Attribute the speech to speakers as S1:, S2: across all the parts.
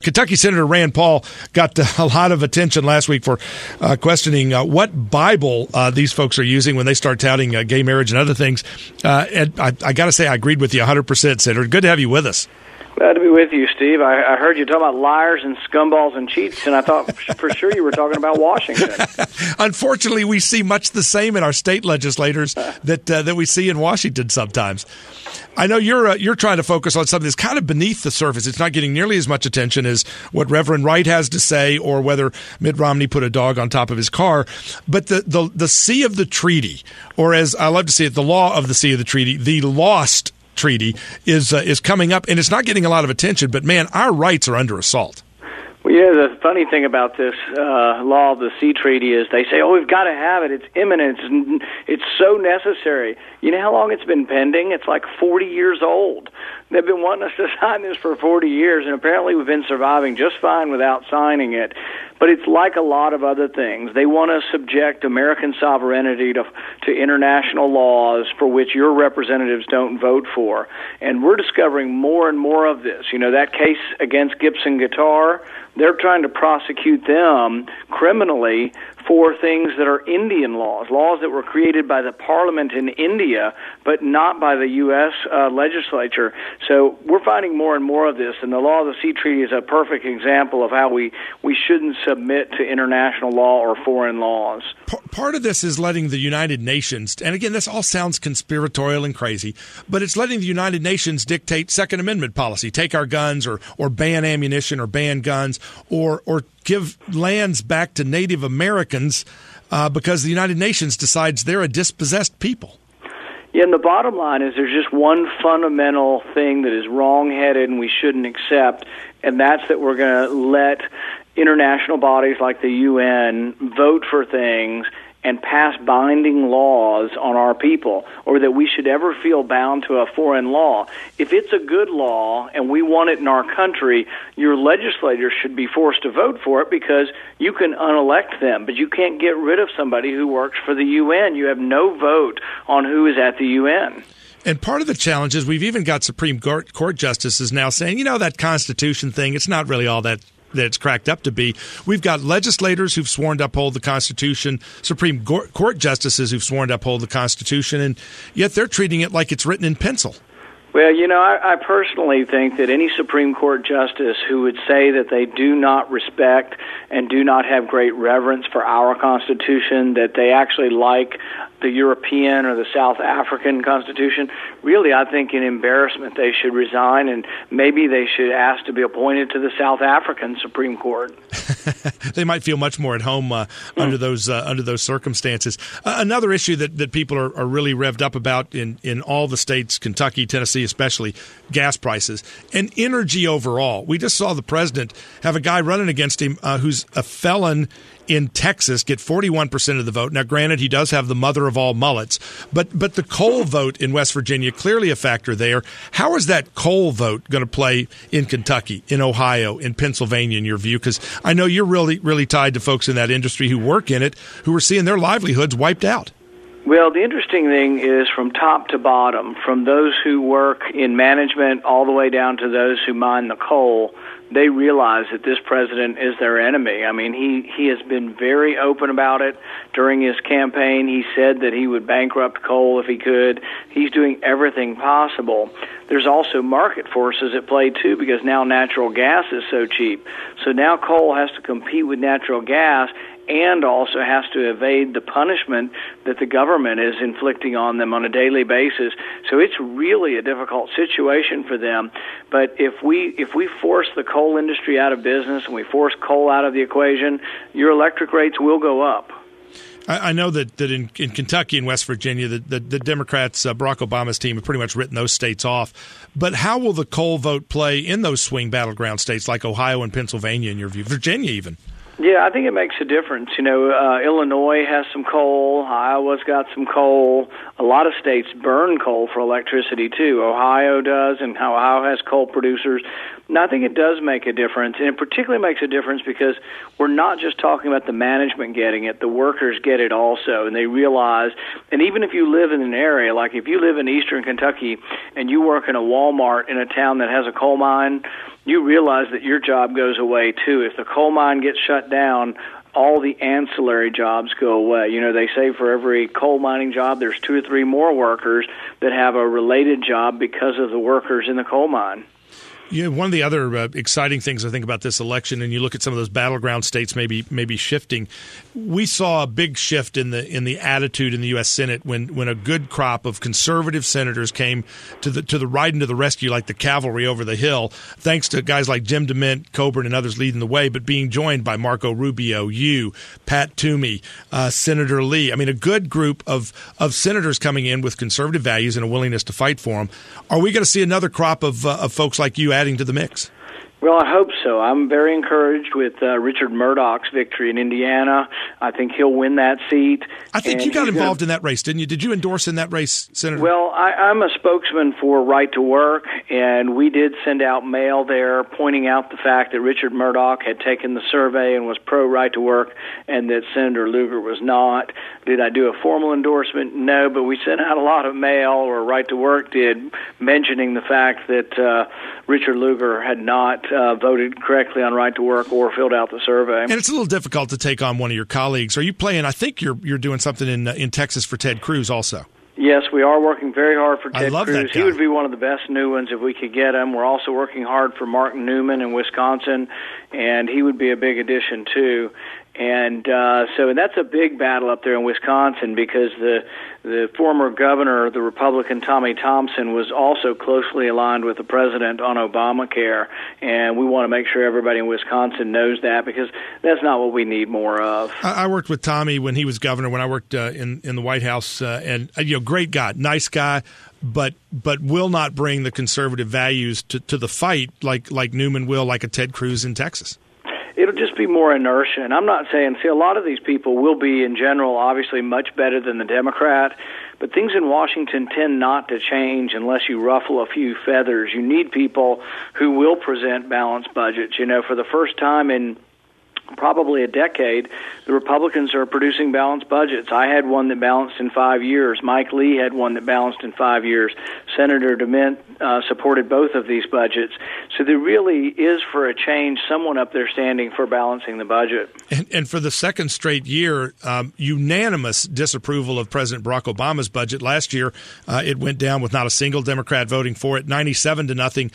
S1: Kentucky Senator Rand Paul got a lot of attention last week for questioning what Bible these folks are using when they start touting gay marriage and other things. And I got to say, I agreed with you 100%, Senator. Good to have you with us.
S2: Glad to be with you, Steve. I heard you talking about liars and scumballs and cheats, and I thought for sure you were talking about Washington.
S1: Unfortunately, we see much the same in our state legislators that we see in Washington sometimes. I know you're trying to focus on something that's kind of beneath the surface. It's not getting nearly as much attention as what Reverend Wright has to say or whether Mitt Romney put a dog on top of his car. But the C of the treaty, or as I love to say it, the law of the C of the treaty, the lost treaty is coming up, and it's not getting a lot of attention. But, man, our rights are under assault.
S2: Well, the funny thing about this law of the sea treaty is they say, we've got to have it. It's imminent. It's so necessary. You know how long it's been pending? It's like 40 years old. They've been wanting us to sign this for 40 years, and apparently we've been surviving just fine without signing it. But it's like a lot of other things. They want to subject American sovereignty to international laws for which your representatives don't vote for. And we're discovering more and more of this. You know, that case against Gibson Guitar, they're trying to prosecute them criminally for things that are Indian laws that were created by the parliament in India, but not by the U.S. legislature. So we're finding more and more of this, and the law of the sea treaty is a perfect example of how we shouldn't submit to international law or foreign laws.
S1: Part of this is letting the United Nations, and again, this all sounds conspiratorial and crazy, but it's letting the United Nations dictate Second Amendment policy, take our guns or ban ammunition or ban guns or give lands back to Native Americans because the United Nations decides they're a dispossessed people.
S2: Yeah, and the bottom line is there's just one fundamental thing that is wrong-headed and we shouldn't accept, and that's that we're going to let international bodies like the UN vote for things and pass binding laws on our people, or that we should ever feel bound to a foreign law. If it's a good law and we want it in our country, your legislators should be forced to vote for it because you can unelect them, but you can't get rid of somebody who works for the UN. You have no vote on who is at the UN.
S1: And part of the challenge is we've even got Supreme Court justices now saying, that Constitution thing, it's not really all that it's cracked up to be. We've got legislators who've sworn to uphold the Constitution, Supreme Court justices who've sworn to uphold the Constitution, and yet they're treating it like it's written in pencil.
S2: Well, I personally think that any Supreme Court justice who would say that they do not respect and do not have great reverence for our Constitution, that they actually like the European or the South African Constitution, really, I think in embarrassment they should resign, and maybe they should ask to be appointed to the South African Supreme Court.
S1: They might feel much more at home under those circumstances. Another issue that people are really revved up about in all the states, Kentucky, Tennessee especially, gas prices and energy overall. We just saw the president have a guy running against him who's a felon in Texas get 41% of the vote. Now, granted, he does have the mother of all mullets, but the coal vote in West Virginia, clearly a factor there. How is that coal vote going to play in Kentucky, in Ohio, in Pennsylvania, in your view? Because I know you're really, really tied to folks in that industry who work in it, who are seeing their livelihoods wiped out.
S2: Well, the interesting thing is from top to bottom, from those who work in management all the way down to those who mine the coal, they realize that this president is their enemy. I mean, he has been very open about it during his campaign. He said that he would bankrupt coal if he could. He's doing everything possible. There's also market forces at play, too, because now natural gas is so cheap. So now coal has to compete with natural gas and also has to evade the punishment that the government is inflicting on them on a daily basis. So it's really a difficult situation for them. But if we force the coal industry out of business and we force coal out of the equation, your electric rates will go up.
S1: I know that in Kentucky and West Virginia, the Democrats, Barack Obama's team, have pretty much written those states off. But how will the coal vote play in those swing battleground states like Ohio and Pennsylvania, in your view? Virginia even?
S2: Yeah, I think it makes a difference. Illinois has some coal. Iowa's got some coal. A lot of states burn coal for electricity, too. Ohio does, and Ohio has coal producers. And I think it does make a difference, and it particularly makes a difference because we're not just talking about the management getting it. The workers get it also, and they realize, and even if you live in an area, like if you live in eastern Kentucky and you work in a Walmart in a town that has a coal mine, you realize that your job goes away, too. If the coal mine gets shut down, all the ancillary jobs go away. You know, they say for every coal mining job, there's 2 or 3 more workers that have a related job because of the workers in the coal mine.
S1: Yeah, one of the other exciting things I think about this election, and you look at some of those battleground states maybe shifting. We saw a big shift in the attitude in the U.S. Senate when a good crop of conservative senators came to the right and to the rescue, like the cavalry over the hill, thanks to guys like Jim DeMint, Coburn, and others leading the way, but being joined by Marco Rubio, Pat Toomey, Senator Lee. I mean, a good group of senators coming in with conservative values and a willingness to fight for them. Are we going to see another crop of folks like you adding to the mix?
S2: Well, I hope so. I'm very encouraged with Richard Murdoch's victory in Indiana. I think he'll win that seat.
S1: I think you got involved in that race, didn't you? Did you endorse in that race, Senator?
S2: Well, I'm a spokesman for Right to Work, and we did send out mail there pointing out the fact that Richard Murdoch had taken the survey and was pro-Right to Work, and that Senator Lugar was not. Did I do a formal endorsement? No, but we sent out a lot of mail, or Right to Work did, mentioning the fact that Richard Lugar had not voted correctly on Right to Work or filled out the survey.
S1: And it's a little difficult to take on one of your colleagues. Are you playing? I think you're doing something in Texas for Ted Cruz also.
S2: Yes, we are working very hard for Ted
S1: Cruz.
S2: He would be one of the best new ones if we could get him. We're also working hard for Mark Newman in Wisconsin, and he would be a big addition too. And so that's a big battle up there in Wisconsin because the former governor, the Republican Tommy Thompson, was also closely aligned with the president on Obamacare, and we want to make sure everybody in Wisconsin knows that because that's not what we need more of.
S1: I worked with Tommy when he was governor, when I worked in the White House, and great guy, nice guy, but will not bring the conservative values to the fight like Newman will, like a Ted Cruz in Texas.
S2: It'll just be more inertia. And I'm not saying, a lot of these people will be, in general, obviously much better than the Democrat, but things in Washington tend not to change unless you ruffle a few feathers. You need people who will present balanced budgets. For the first time in probably a decade, the Republicans are producing balanced budgets. I had one that balanced in 5 years. Mike Lee had one that balanced in 5 years. Senator DeMint supported both of these budgets. So there really is, for a change, someone up there standing for balancing the budget.
S1: And for the second straight year, unanimous disapproval of President Barack Obama's budget. Last year, it went down with not a single Democrat voting for it, 97-0.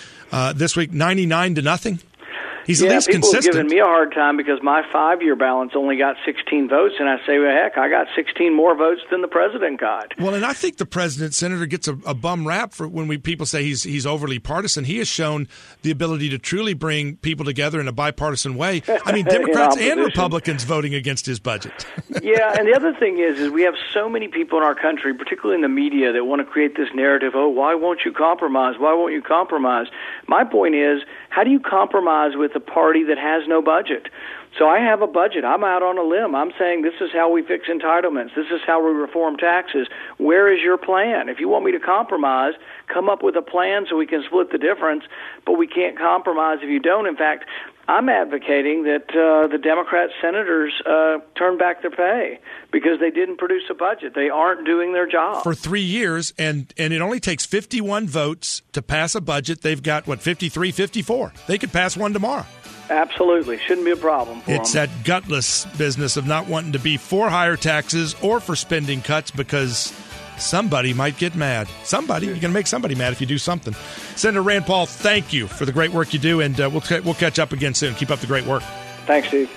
S1: This week, 99-0. He's at least consistent.
S2: People have given me a hard time because my 5-year balance only got 16 votes, and I say, well, heck, I got 16 more votes than the president got.
S1: Well, and I think the president, Senator, gets a bum rap for when people say he's overly partisan. He has shown the ability to truly bring people together in a bipartisan way. I mean, Democrats and Republicans voting against his budget.
S2: Yeah, and the other thing is we have so many people in our country, particularly in the media, that want to create this narrative, oh, why won't you compromise? Why won't you compromise? My point is, how do you compromise with a party that has no budget? So I have a budget. I'm out on a limb. I'm saying this is how we fix entitlements. This is how we reform taxes. Where is your plan? If you want me to compromise, come up with a plan so we can split the difference, but we can't compromise if you don't. In fact, I'm advocating that the Democrat senators turn back their pay because they didn't produce a budget. They aren't doing their job.
S1: For 3 years, and it only takes 51 votes to pass a budget. They've got, 53, 54. They could pass one tomorrow.
S2: Absolutely. Shouldn't be a problem for
S1: It's
S2: them.
S1: that gutless business of not wanting to be for higher taxes or for spending cuts because somebody might get mad. You're going to make somebody mad if you do something. Senator Rand Paul, thank you for the great work you do, and we'll catch up again soon. Keep up the great work.
S2: Thanks, Steve.